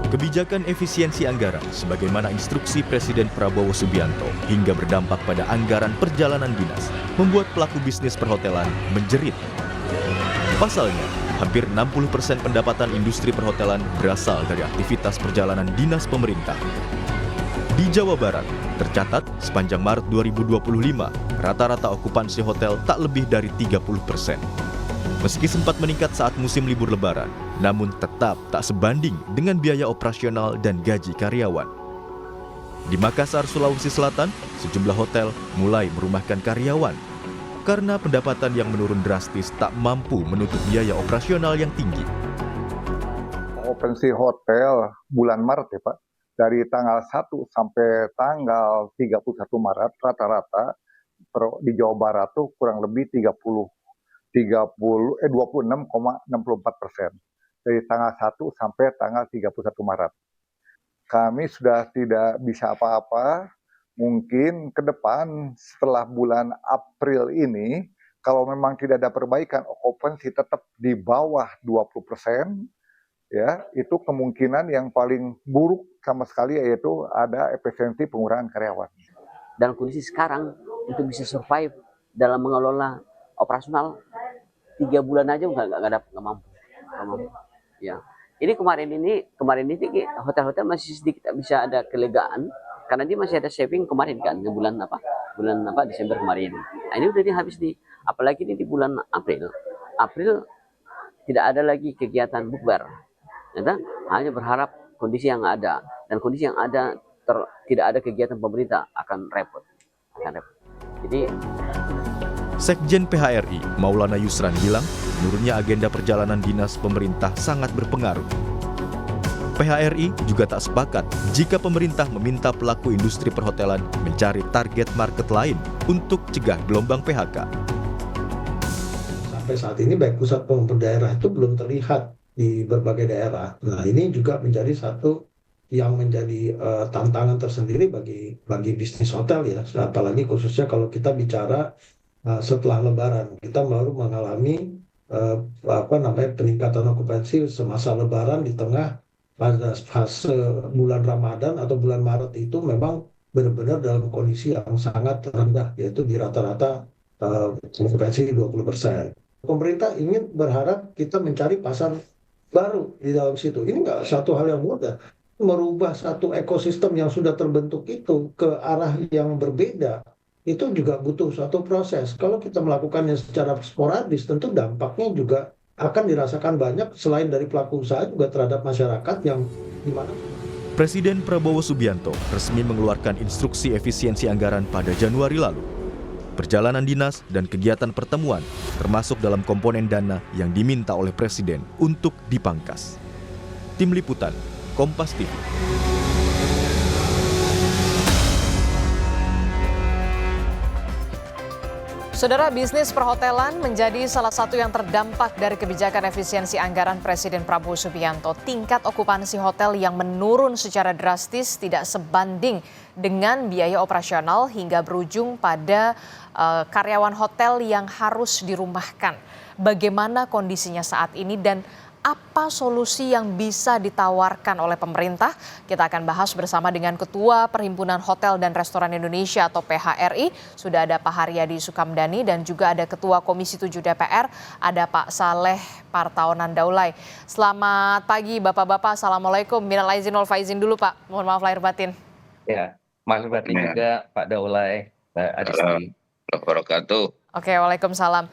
Kebijakan efisiensi anggaran sebagaimana instruksi Presiden Prabowo Subianto hingga berdampak pada anggaran perjalanan dinas membuat pelaku bisnis perhotelan menjerit. Pasalnya, hampir 60% pendapatan industri perhotelan berasal dari aktivitas perjalanan dinas pemerintah. Di Jawa Barat, tercatat sepanjang Maret 2025, rata-rata okupansi hotel tak lebih dari 30%. Meski sempat meningkat saat musim libur lebaran, namun tetap tak sebanding dengan biaya operasional dan gaji karyawan. Di Makassar, Sulawesi Selatan, sejumlah hotel mulai merumahkan karyawan karena pendapatan yang menurun drastis tak mampu menutup biaya operasional yang tinggi. Okupansi hotel bulan Maret ya Pak, dari tanggal 1 sampai tanggal 31 Maret rata-rata di Jawa Barat tuh kurang lebih 26,64%. Dari tanggal 1 sampai tanggal 31 Maret. Kami sudah tidak bisa apa-apa. Mungkin ke depan setelah bulan April ini, kalau memang tidak ada perbaikan, okupansi tetap di bawah 20%, ya, itu kemungkinan yang paling buruk sama sekali yaitu ada efisiensi pengurangan karyawan. Dalam kondisi sekarang untuk bisa survive dalam mengelola operasional 3 bulan aja nggak mampu. Ya, ini kemarin ini hotel-hotel masih sedikit bisa ada kelegaan karena dia masih ada saving kemarin kan di bulan Desember kemarin. Nah, ini udah habis apalagi ini di bulan April tidak ada lagi kegiatan bukber. Hanya berharap kondisi yang ada dan kondisi yang ada tidak ada kegiatan pemerintah akan repot. Jadi Sekjen PHRI, Maulana Yusran bilang, menurunnya agenda perjalanan dinas pemerintah sangat berpengaruh. PHRI juga tak sepakat jika pemerintah meminta pelaku industri perhotelan mencari target market lain untuk cegah gelombang PHK. Sampai saat ini baik pusat maupun daerah itu belum terlihat di berbagai daerah. Nah, ini juga menjadi satu yang menjadi tantangan tersendiri bagi bisnis hotel ya, apalagi khususnya kalau kita bicara setelah Lebaran. Kita baru mengalami peningkatan okupansi semasa Lebaran di tengah pada fase bulan Ramadan atau bulan Maret itu memang benar-benar dalam kondisi yang sangat rendah, yaitu di rata-rata okupansi 20%. Pemerintah ingin berharap kita mencari pasar baru di dalam situ. Ini nggak satu hal yang mudah. Merubah satu ekosistem yang sudah terbentuk itu ke arah yang berbeda, itu juga butuh suatu proses. Kalau kita melakukannya secara sporadis, tentu dampaknya juga akan dirasakan banyak selain dari pelaku usaha juga terhadap masyarakat yang di mana. Presiden Prabowo Subianto resmi mengeluarkan instruksi efisiensi anggaran pada Januari lalu. Perjalanan dinas dan kegiatan pertemuan termasuk dalam komponen dana yang diminta oleh Presiden untuk dipangkas. Tim Liputan, Kompas TV. Saudara, bisnis perhotelan menjadi salah satu yang terdampak dari kebijakan efisiensi anggaran Presiden Prabowo Subianto. Tingkat okupansi hotel yang menurun secara drastis tidak sebanding dengan biaya operasional hingga berujung pada karyawan hotel yang harus dirumahkan. Bagaimana kondisinya saat ini dan apa solusi yang bisa ditawarkan oleh pemerintah? Kita akan bahas bersama dengan Ketua Perhimpunan Hotel dan Restoran Indonesia atau PHRI. Sudah ada Pak Haryadi Sukamdhani dan juga ada Ketua Komisi 7 DPR, ada Pak Saleh Partaunan Daulay. Selamat pagi Bapak-Bapak, Assalamualaikum. Minal aizin wal faizin dulu Pak, mohon maaf lahir batin. Ya, maaf batin juga Pak Daulay, Pak Adisti. Wabarakatuh. Oke, waalaikumsalam.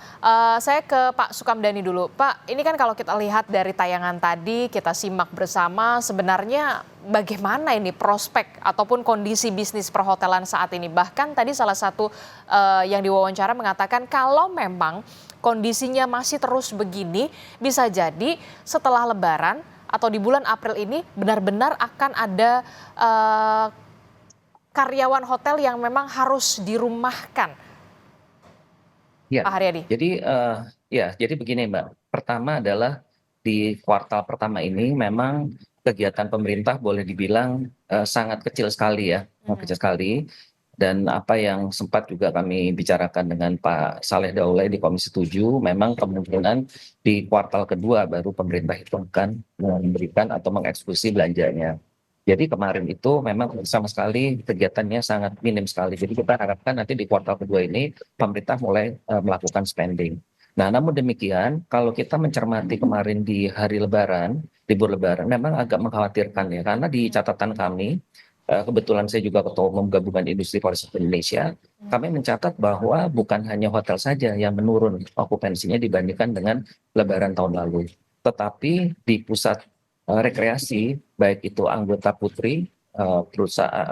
Saya ke Pak Sukamdhani dulu. Pak, ini kan kalau kita lihat dari tayangan tadi, kita simak bersama sebenarnya bagaimana ini prospek ataupun kondisi bisnis perhotelan saat ini. Bahkan tadi salah satu yang diwawancara mengatakan kalau memang kondisinya masih terus begini, bisa jadi setelah Lebaran atau di bulan April ini benar-benar akan ada karyawan hotel yang memang harus dirumahkan. Ya, Pak Haryadi. Jadi begini Mbak. Pertama adalah di kuartal pertama ini memang kegiatan pemerintah boleh dibilang sangat kecil sekali ya, kecil sekali. Dan apa yang sempat juga kami bicarakan dengan Pak Saleh Daulay di Komisi 7, memang kemungkinan di kuartal kedua baru pemerintah itu akan memberikan atau mengeksekusi belanjanya. Jadi kemarin itu memang sama sekali kegiatannya sangat minim sekali. Jadi kita harapkan nanti di kuartal kedua ini pemerintah mulai melakukan spending. Nah, namun demikian, kalau kita mencermati kemarin di hari Lebaran, libur Lebaran, memang agak mengkhawatirkan ya, karena di catatan kami, kebetulan saya juga Ketua Umum Gabungan Industri Pariwisata Indonesia, kami mencatat bahwa bukan hanya hotel saja yang menurun okupansinya dibandingkan dengan Lebaran tahun lalu, tetapi di pusat rekreasi, baik itu anggota Putri, perusahaan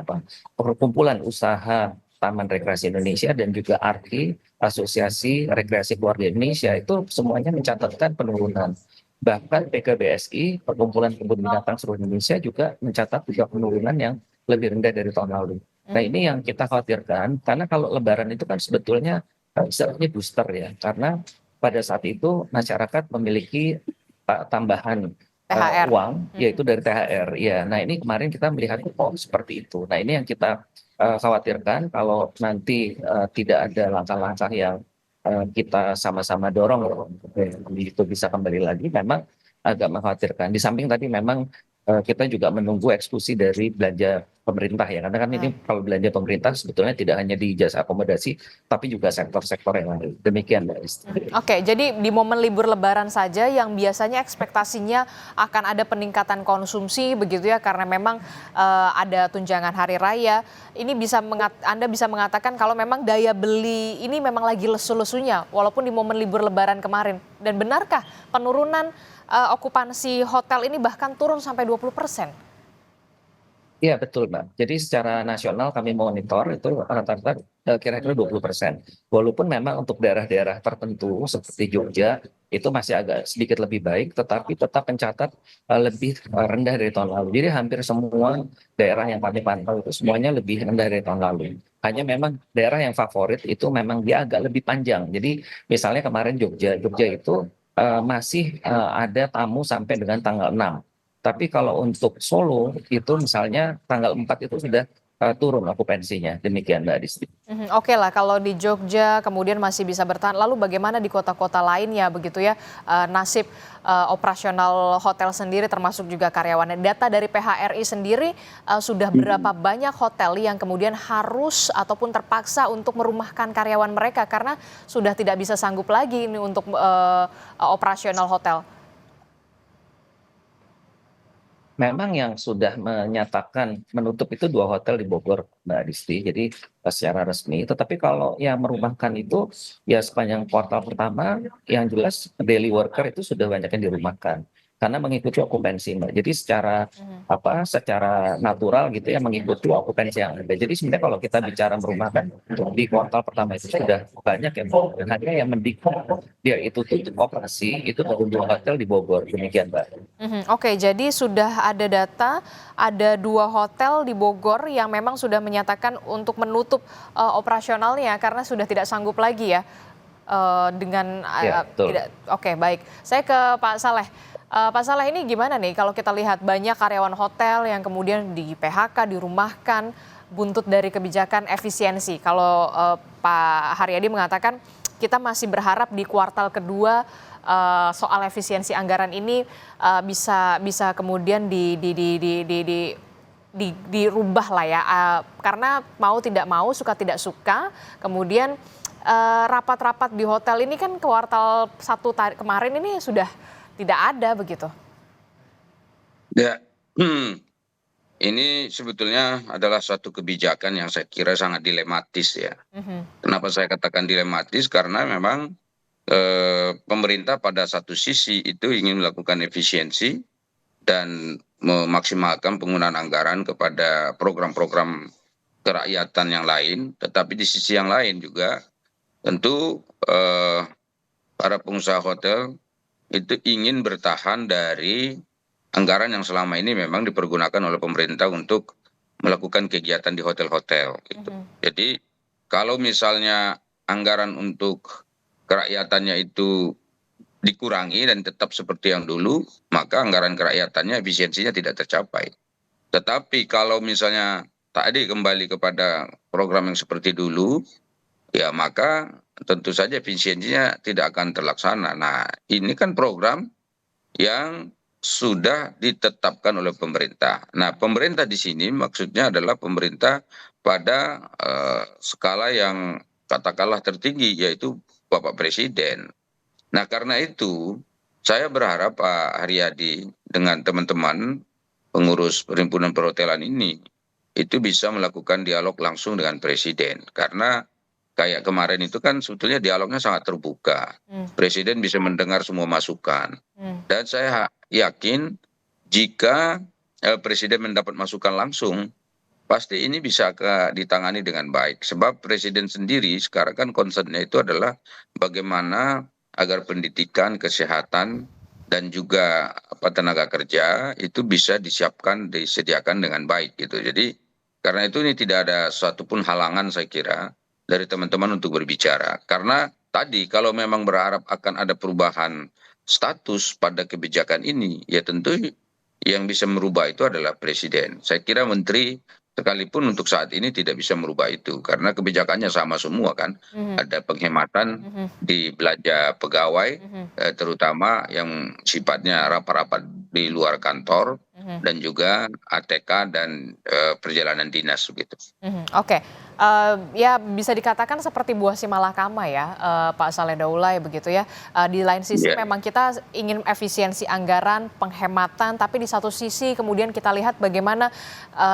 perkumpulan usaha Taman Rekreasi Indonesia dan juga ARKI, Asosiasi Rekreasi Keluarga Indonesia, itu semuanya mencatatkan penurunan. Bahkan PKBSI, Perkumpulan Kebun Binatang Seluruh Indonesia, juga mencatat juga penurunan yang lebih rendah dari tahun lalu. Nah, ini yang kita khawatirkan, karena kalau Lebaran itu kan sebetulnya istilahnya booster ya, karena pada saat itu masyarakat memiliki tambahan THR. uang, yaitu dari THR. Ya, nah ini kemarin kita melihat kok seperti itu. Nah, ini yang kita khawatirkan kalau nanti tidak ada langkah-langkah yang kita sama-sama dorong itu bisa kembali lagi, memang agak mengkhawatirkan. Di samping tadi memang kita juga menunggu eksekusi dari belanja pemerintah ya, karena kan ini kalau belanja pemerintah sebetulnya tidak hanya di jasa akomodasi, tapi juga sektor-sektor yang lain. Demikian, Mbak Isti. Oke, jadi di momen libur Lebaran saja yang biasanya ekspektasinya akan ada peningkatan konsumsi begitu ya, karena memang ada tunjangan hari raya. Ini Anda bisa mengatakan kalau memang daya beli ini memang lagi lesu-lesunya walaupun di momen libur Lebaran kemarin. Dan benarkah penurunan okupansi hotel ini bahkan turun sampai 20%? Iya betul, Mbak. Jadi secara nasional kami monitor itu rata-rata kira-kira 20%. Walaupun memang untuk daerah-daerah tertentu seperti Jogja itu masih agak sedikit lebih baik, tetapi tetap mencatat lebih rendah dari tahun lalu. Jadi hampir semua daerah yang kami pantau itu semuanya lebih rendah dari tahun lalu. Hanya memang daerah yang favorit itu memang dia agak lebih panjang. Jadi misalnya kemarin Jogja itu masih ada tamu sampai dengan tanggal 6. Tapi kalau untuk Solo itu misalnya tanggal 4 itu sudah turun okupansinya. Demikian, Mbak Adisti. Oke lah, kalau di Jogja kemudian masih bisa bertahan. Lalu bagaimana di kota-kota lainnya begitu ya, nasib operasional hotel sendiri termasuk juga karyawannya. Data dari PHRI sendiri sudah berapa banyak hotel yang kemudian harus ataupun terpaksa untuk merumahkan karyawan mereka karena sudah tidak bisa sanggup lagi ini untuk operasional hotel? Memang yang sudah menyatakan menutup itu 2 hotel di Bogor, Mbak Adisti, jadi secara resmi. Tetapi kalau yang merumahkan itu ya sepanjang kuartal pertama, yang jelas daily worker itu sudah banyak yang dirumahkan karena mengikuti okupansi, Mbak. Jadi secara natural gitu ya mengikuti okupansi yang ada. Jadi sebenarnya kalau kita bicara merumahkan di kuartal pertama itu sudah banyak yang dan hanya yang mendiklat dia itu tutup operasi itu baru 2 hotel di Bogor. Demikian, Mbak. Oke, jadi sudah ada data, ada 2 hotel di Bogor yang memang sudah menyatakan untuk menutup operasionalnya karena sudah tidak sanggup lagi ya dengan tidak. Oke, baik. Saya ke Pak Saleh. Pak Saleh, ini gimana nih kalau kita lihat banyak karyawan hotel yang kemudian di PHK, dirumahkan, buntut dari kebijakan efisiensi. Kalau Pak Haryadi mengatakan kita masih berharap di kuartal kedua soal efisiensi anggaran ini bisa kemudian dirubah lah ya, karena mau tidak mau, suka tidak suka, kemudian rapat-rapat di hotel ini kan kuartal 1 kemarin ini sudah tidak ada begitu. Ya, ini sebetulnya adalah suatu kebijakan yang saya kira sangat dilematis ya. Kenapa saya katakan dilematis? Karena memang pemerintah pada satu sisi itu ingin melakukan efisiensi dan memaksimalkan penggunaan anggaran kepada program-program kerakyatan yang lain, tetapi di sisi yang lain juga tentu para pengusaha hotel itu ingin bertahan dari anggaran yang selama ini memang dipergunakan oleh pemerintah untuk melakukan kegiatan di hotel-hotel. Gitu. Jadi kalau misalnya anggaran untuk kerakyatannya itu dikurangi dan tetap seperti yang dulu, maka anggaran kerakyatannya efisiensinya tidak tercapai. Tetapi kalau misalnya tadi kembali kepada program yang seperti dulu, ya maka tentu saja efisiensinya tidak akan terlaksana. Nah, ini kan program yang sudah ditetapkan oleh pemerintah. Nah, pemerintah di sini maksudnya adalah pemerintah pada skala yang katakanlah tertinggi, yaitu Bapak Presiden. Nah, karena itu saya berharap Pak Haryadi dengan teman-teman pengurus perhimpunan perhotelan ini itu bisa melakukan dialog langsung dengan Presiden. Karena kayak kemarin itu kan sebetulnya dialognya sangat terbuka. Presiden bisa mendengar semua masukan. Dan saya yakin jika Presiden mendapat masukan langsung, pasti ini bisa ditangani dengan baik. Sebab Presiden sendiri sekarang kan concernnya itu adalah bagaimana agar pendidikan, kesehatan, dan juga tenaga kerja itu bisa disiapkan, disediakan dengan baik gitu. Jadi karena itu ini tidak ada satupun halangan saya kira dari teman-teman untuk berbicara. Karena tadi kalau memang berharap akan ada perubahan status pada kebijakan ini, ya tentu yang bisa merubah itu adalah Presiden. Saya kira Menteri sekalipun untuk saat ini tidak bisa merubah itu karena kebijakannya sama semua kan. Ada penghematan di belanja pegawai, terutama yang sifatnya rapat-rapat di luar kantor, dan juga ATK dan perjalanan dinas begitu. Oke. Ya bisa dikatakan seperti buah si malakama ya, Pak Saleh Daulay begitu ya. Di lain sisi memang kita ingin efisiensi anggaran, penghematan, tapi di satu sisi kemudian kita lihat bagaimana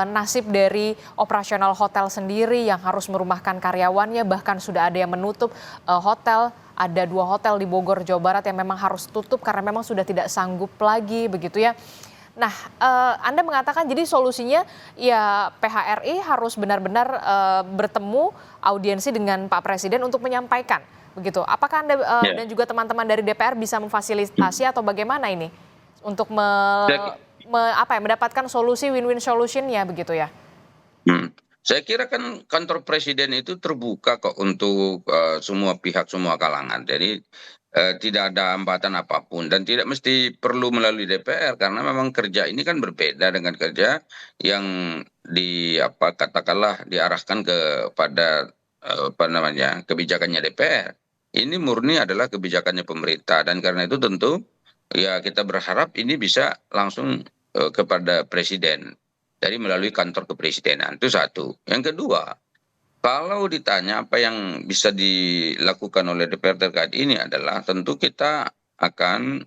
nasib dari operasional hotel sendiri yang harus merumahkan karyawannya, bahkan sudah ada yang menutup hotel. Ada 2 hotel di Bogor, Jawa Barat yang memang harus tutup karena memang sudah tidak sanggup lagi begitu ya. Nah, Anda mengatakan jadi solusinya ya PHRI harus benar-benar bertemu audiensi dengan Pak Presiden untuk menyampaikan begitu. Apakah Anda dan juga teman-teman dari DPR bisa memfasilitasi atau bagaimana ini untuk mendapatkan solusi win-win solution-nya begitu ya? Saya kira kan kantor Presiden itu terbuka kok untuk semua pihak, semua kalangan. Jadi tidak ada hambatan apapun dan tidak mesti perlu melalui DPR karena memang kerja ini kan berbeda dengan kerja yang katakanlah diarahkan kepada kebijakannya DPR. Ini murni adalah kebijakannya pemerintah dan karena itu tentu ya kita berharap ini bisa langsung kepada Presiden dari melalui kantor kepresidenan. Itu satu. Yang kedua, kalau ditanya apa yang bisa dilakukan oleh DPR terkait ini adalah tentu kita akan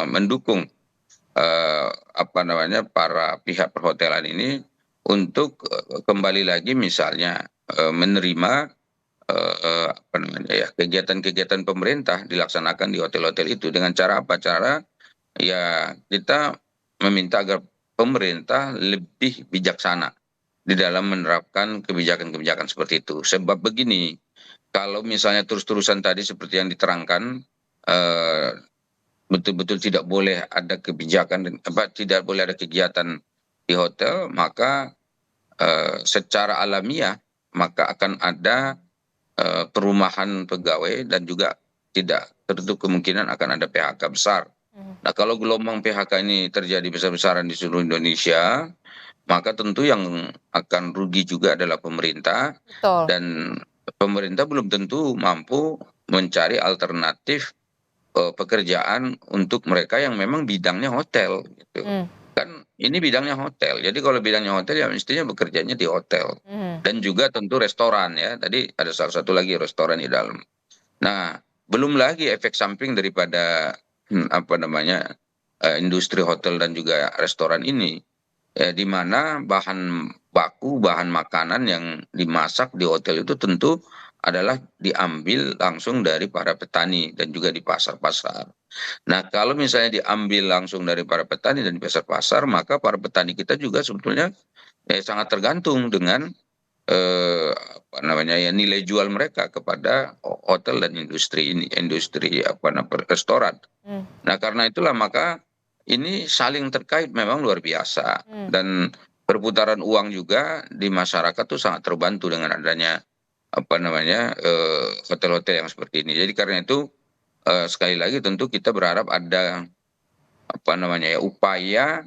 mendukung para pihak perhotelan ini untuk kembali lagi misalnya menerima kegiatan-kegiatan pemerintah dilaksanakan di hotel-hotel itu dengan cara apa? Cara ya kita meminta agar pemerintah lebih bijaksana di dalam menerapkan kebijakan-kebijakan seperti itu. Sebab begini, kalau misalnya terus-terusan tadi seperti yang diterangkan, betul-betul tidak boleh ada kebijakan, tidak boleh ada kegiatan di hotel, maka secara alamiah maka akan ada perumahan pegawai dan juga tidak tertutup kemungkinan akan ada PHK besar. Nah, kalau gelombang PHK ini terjadi besar-besaran di seluruh Indonesia, maka tentu yang akan rugi juga adalah pemerintah. Betul. Dan pemerintah belum tentu mampu mencari alternatif pekerjaan untuk mereka yang memang bidangnya hotel gitu. Kan ini bidangnya hotel. Jadi kalau bidangnya hotel ya mestinya bekerjanya di hotel. Dan juga tentu restoran ya. Tadi ada salah satu lagi restoran di dalam. Nah, belum lagi efek samping daripada industri hotel dan juga restoran ini, di mana bahan baku, bahan makanan yang dimasak di hotel itu tentu adalah diambil langsung dari para petani dan juga di pasar-pasar. Nah, kalau misalnya diambil langsung dari para petani dan di pasar-pasar, maka para petani kita juga sebetulnya sangat tergantung dengan nilai jual mereka kepada hotel dan industri ini, restoran. Nah, karena itulah maka ini saling terkait memang luar biasa dan perputaran uang juga di masyarakat tuh sangat terbantu dengan adanya hotel-hotel yang seperti ini. Jadi karena itu sekali lagi tentu kita berharap ada upaya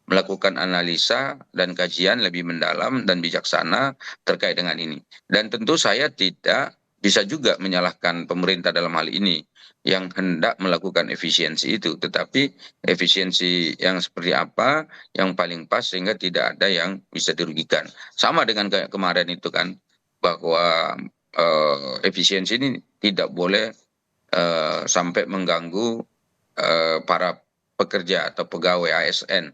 melakukan analisa dan kajian lebih mendalam dan bijaksana terkait dengan ini. Dan tentu saya tidak bisa juga menyalahkan pemerintah dalam hal ini yang hendak melakukan efisiensi itu, tetapi efisiensi yang seperti apa yang paling pas sehingga tidak ada yang bisa dirugikan. Sama dengan kayak kemarin itu kan, bahwa efisiensi ini tidak boleh sampai mengganggu para pekerja atau pegawai ASN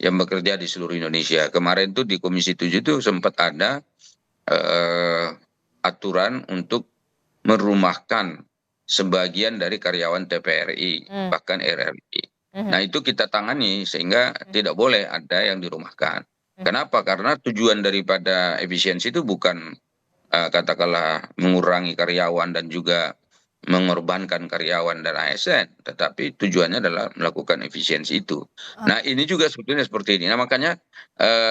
yang bekerja di seluruh Indonesia. Kemarin tuh di Komisi 7 itu sempat ada aturan untuk merumahkan sebagian dari karyawan TPRI, bahkan RRI. Nah, itu kita tangani sehingga tidak boleh ada yang dirumahkan. Kenapa? Karena tujuan daripada efisiensi itu bukan katakanlah mengurangi karyawan dan juga mengorbankan karyawan dan ASN, tetapi tujuannya adalah melakukan efisiensi itu. Nah, ini juga sebetulnya seperti ini. Nah, makanya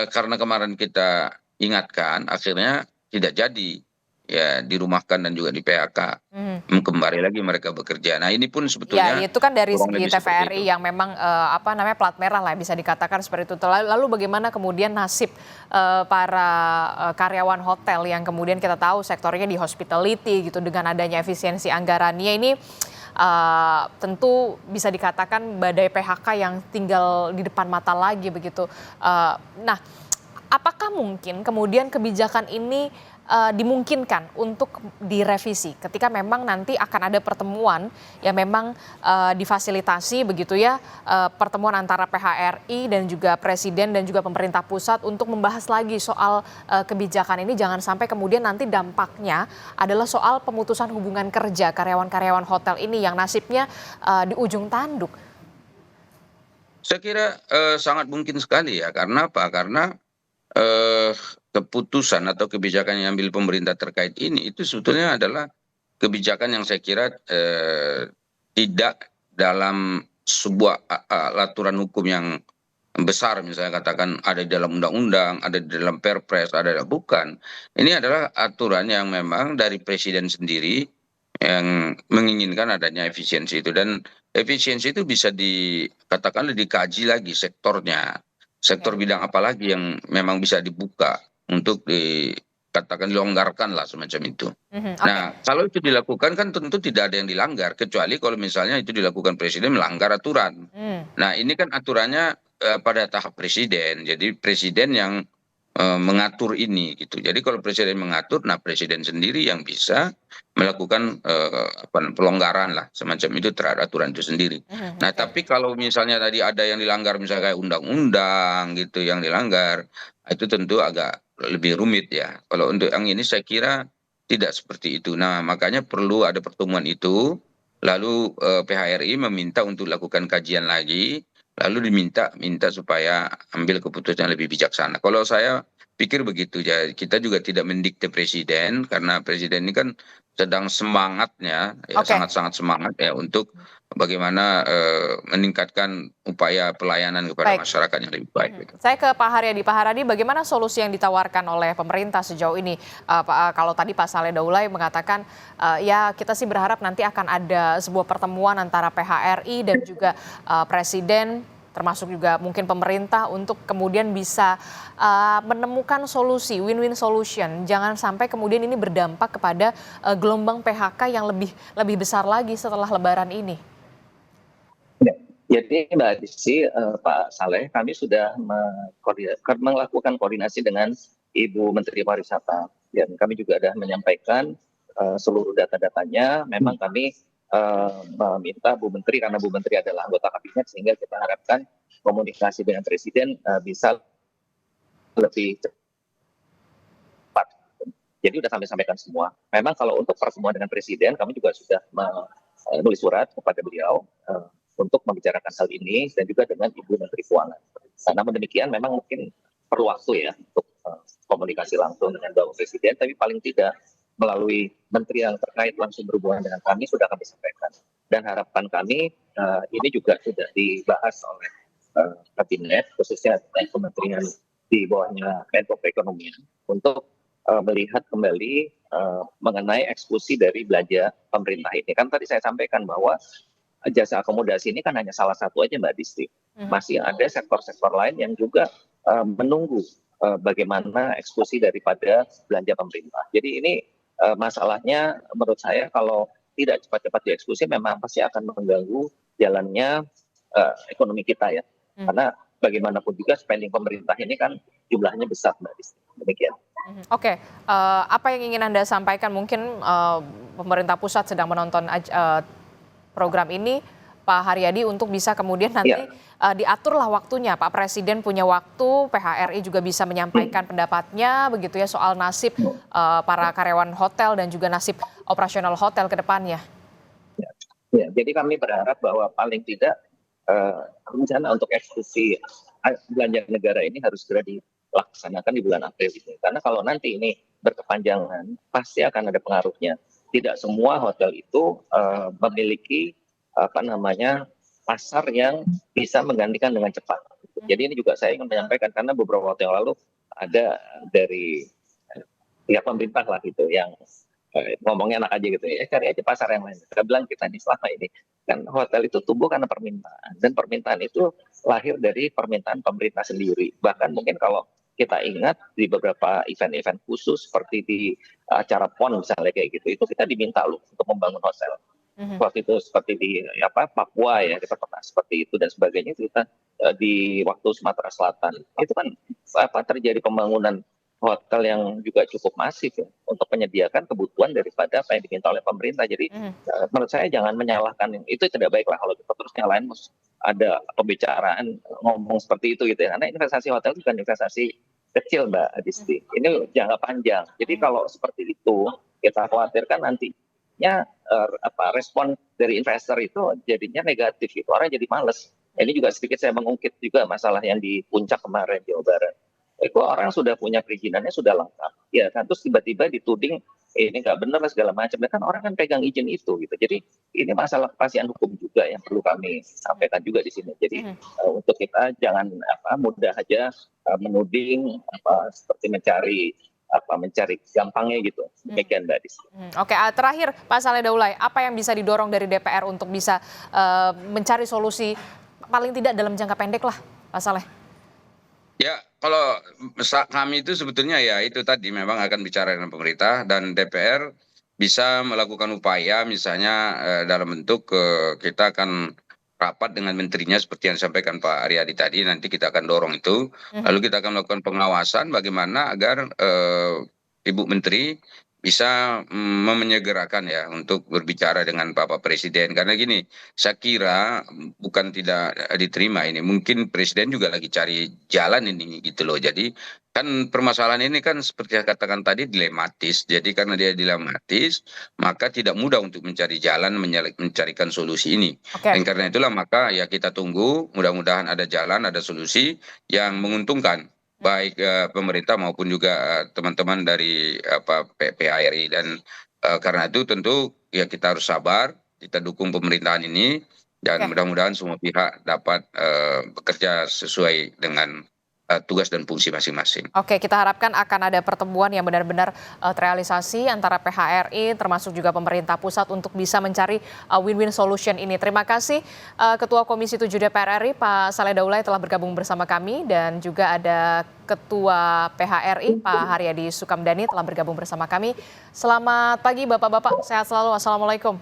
karena kemarin kita ingatkan, akhirnya tidak jadi ya dirumahkan dan juga di PHK. Kembali lagi mereka bekerja. Nah, ini pun sebetulnya Ya, itu kan dari kurang segi lebih seperti TVRI itu. yang memang plat merah lah bisa dikatakan seperti itu. Lalu bagaimana kemudian nasib para karyawan hotel yang kemudian kita tahu sektornya di hospitality gitu dengan adanya efisiensi anggarannya ini tentu bisa dikatakan badai PHK yang tinggal di depan mata lagi begitu. Nah, apakah mungkin kemudian kebijakan ini dimungkinkan untuk direvisi ketika memang nanti akan ada pertemuan yang memang difasilitasi begitu ya, pertemuan antara PHRI dan juga Presiden dan juga pemerintah pusat untuk membahas lagi soal kebijakan ini, jangan sampai kemudian nanti dampaknya adalah soal pemutusan hubungan kerja karyawan-karyawan hotel ini yang nasibnya di ujung tanduk. Saya kira sangat mungkin sekali ya. Karena apa? Karena keputusan atau kebijakan yang diambil pemerintah terkait ini itu sebetulnya adalah kebijakan yang saya kira tidak dalam sebuah aturan hukum yang besar, misalnya katakan ada di dalam undang-undang, ada di dalam perpres, bukan. Ini adalah aturan yang memang dari presiden sendiri yang menginginkan adanya efisiensi itu, dan efisiensi itu bisa dikatakan dikaji lagi sektornya. Sektor bidang apa lagi yang memang bisa dibuka untuk dikatakan dilonggarkan lah semacam itu. Nah, kalau itu dilakukan kan tentu tidak ada yang dilanggar, kecuali kalau misalnya itu dilakukan presiden melanggar aturan. Nah, ini kan aturannya pada tahap presiden, jadi presiden yang mengatur ini gitu. Jadi kalau presiden mengatur, nah presiden sendiri yang bisa melakukan pelonggaran lah semacam itu terhadap aturan itu sendiri. Nah, tapi kalau misalnya tadi ada yang dilanggar, misalnya kayak undang-undang gitu yang dilanggar, itu tentu agak lebih rumit ya. Kalau untuk yang ini saya kira tidak seperti itu. Nah, makanya perlu ada pertemuan itu, lalu PHRI meminta untuk lakukan kajian lagi, lalu minta supaya ambil keputusan lebih bijaksana. Kalau saya pikir begitu ya, kita juga tidak mendikte presiden, karena presiden ini kan sedang semangatnya, ya sangat-sangat semangat ya untuk bagaimana meningkatkan upaya pelayanan kepada masyarakat yang lebih baik. Saya ke Pak Haryadi. Pak Haryadi, bagaimana solusi yang ditawarkan oleh pemerintah sejauh ini? Kalau tadi Pak Saleh Daulay mengatakan ya kita sih berharap nanti akan ada sebuah pertemuan antara PHRI dan juga Presiden, termasuk juga mungkin pemerintah untuk kemudian bisa menemukan solusi, win-win solution. Jangan sampai kemudian ini berdampak kepada gelombang PHK yang lebih besar lagi setelah Lebaran ini. Jadi Mbak Desi, Pak Saleh, kami sudah melakukan koordinasi dengan Ibu Menteri Pariwisata. Dan kami juga sudah menyampaikan seluruh data-datanya. Memang kami meminta Bu Menteri, karena Bu Menteri adalah anggota kabinet, sehingga kita harapkan komunikasi dengan Presiden bisa lebih cepat. Jadi sudah kami sampaikan semua. Memang kalau untuk pertemuan dengan Presiden, kami juga sudah menulis surat kepada beliau untuk membicarakan hal ini, dan juga dengan Ibu Menteri Keuangan. Namun demikian memang mungkin perlu waktu ya untuk komunikasi langsung dengan Bapak Presiden, tapi paling tidak melalui menteri yang terkait langsung berhubungan dengan kami sudah kami sampaikan. Dan harapan kami ini juga sudah dibahas oleh kabinet, khususnya kementerian di bawahnya Menko Perekonomian, untuk melihat kembali mengenai eksekusi dari belanja pemerintah ini. Kan tadi saya sampaikan bahwa jasa akomodasi ini kan hanya salah satu aja Mbak Disti masih ada sektor-sektor lain yang juga menunggu bagaimana eksekusi daripada belanja pemerintah. Jadi ini masalahnya menurut saya kalau tidak cepat-cepat dieksekusi memang pasti akan mengganggu jalannya ekonomi kita ya. Karena bagaimanapun juga spending pemerintah ini kan jumlahnya besar, Mbak Disti. Demikian. Oke, apa yang ingin Anda sampaikan? Mungkin pemerintah pusat sedang menonton program ini, Pak Haryadi, untuk bisa kemudian nanti diaturlah waktunya. Pak Presiden punya waktu, PHRI juga bisa menyampaikan pendapatnya begitu ya soal nasib para karyawan hotel dan juga nasib operasional hotel ke depannya. Ya, jadi kami berharap bahwa paling tidak rencana untuk eksekusi belanja negara ini harus segera dilaksanakan di bulan April ini. Karena kalau nanti ini berkepanjangan, pasti akan ada pengaruhnya. Tidak semua hotel itu memiliki pasar yang bisa menggantikan dengan cepat. Jadi ini juga saya ingin menyampaikan karena beberapa waktu yang lalu ada dari pihak pemerintah lah gitu yang ngomongnya enak aja gitu ya, cari aja pasar yang lain. Kita bilang kita di selama ini kan hotel itu tumbuh karena permintaan, dan permintaan itu lahir dari permintaan pemerintah sendiri. Bahkan mungkin kalau kita ingat di beberapa event-event khusus seperti di acara PON misalnya kayak gitu, itu kita diminta loh untuk membangun hotel. Waktu itu seperti di Papua ya, kita pernah seperti itu dan sebagainya. Kita di waktu Sumatera Selatan itu kan terjadi pembangunan hotel yang juga cukup masif ya, untuk menyediakan kebutuhan daripada apa yang diminta oleh pemerintah. Jadi menurut saya jangan menyalahkan, itu tidak baik lah kalau kita terus nyalain ada pembicaraan ngomong seperti itu gitu ya. Karena investasi hotel itu bukan investasi kecil, Mbak Disti. Ini jangka panjang. Jadi kalau seperti itu kita khawatirkan nantinya respon dari investor itu jadinya negatif gitu. Orang jadi males. Ini juga sedikit saya mengungkit juga masalah yang di Puncak kemarin Jawa Barat. Itu orang sudah punya perizinannya sudah lengkap, ya kan, terus tiba-tiba dituding ini nggak benar segala macam. Kan orang kan pegang izin itu gitu. Jadi ini masalah kepastian hukum juga yang perlu kami sampaikan juga di sini. Jadi untuk kita jangan mudah aja menuding seperti mencari gampangnya gitu. Demikian Mbak Dis. Oke, terakhir Pak Saleh Daulay, apa yang bisa didorong dari DPR untuk bisa mencari solusi paling tidak dalam jangka pendek lah, Pak Saleh? Ya, kalau kami itu sebetulnya ya itu tadi memang akan bicara dengan pemerintah dan DPR bisa melakukan upaya misalnya dalam bentuk kita akan rapat dengan menterinya seperti yang disampaikan Pak Haryadi tadi, nanti kita akan dorong itu. Lalu kita akan melakukan pengawasan bagaimana agar Ibu Menteri bisa menyegerakan ya untuk berbicara dengan Bapak Presiden. Karena gini, saya kira bukan tidak diterima ini. Mungkin Presiden juga lagi cari jalan ini gitu loh. Jadi kan permasalahan ini kan seperti saya katakan tadi dilematis. Jadi karena dia dilematis, maka tidak mudah untuk mencari jalan, mencarikan solusi ini. Dan karena itulah maka ya kita tunggu, mudah-mudahan ada jalan, ada solusi yang menguntungkan baik pemerintah maupun juga teman-teman dari PHRI. Dan karena itu tentu ya kita harus sabar, kita dukung pemerintahan ini dan mudah-mudahan semua pihak dapat bekerja sesuai dengan tugas dan fungsi masing-masing. Oke, kita harapkan akan ada pertemuan yang benar-benar terrealisasi antara PHRI termasuk juga pemerintah pusat untuk bisa mencari win-win solution ini. Terima kasih Ketua Komisi 7 DPR RI Pak Saleh Daulay telah bergabung bersama kami, dan juga ada Ketua PHRI Pak Haryadi Sukamdhani telah bergabung bersama kami. Selamat pagi Bapak-bapak, sehat selalu. Assalamualaikum.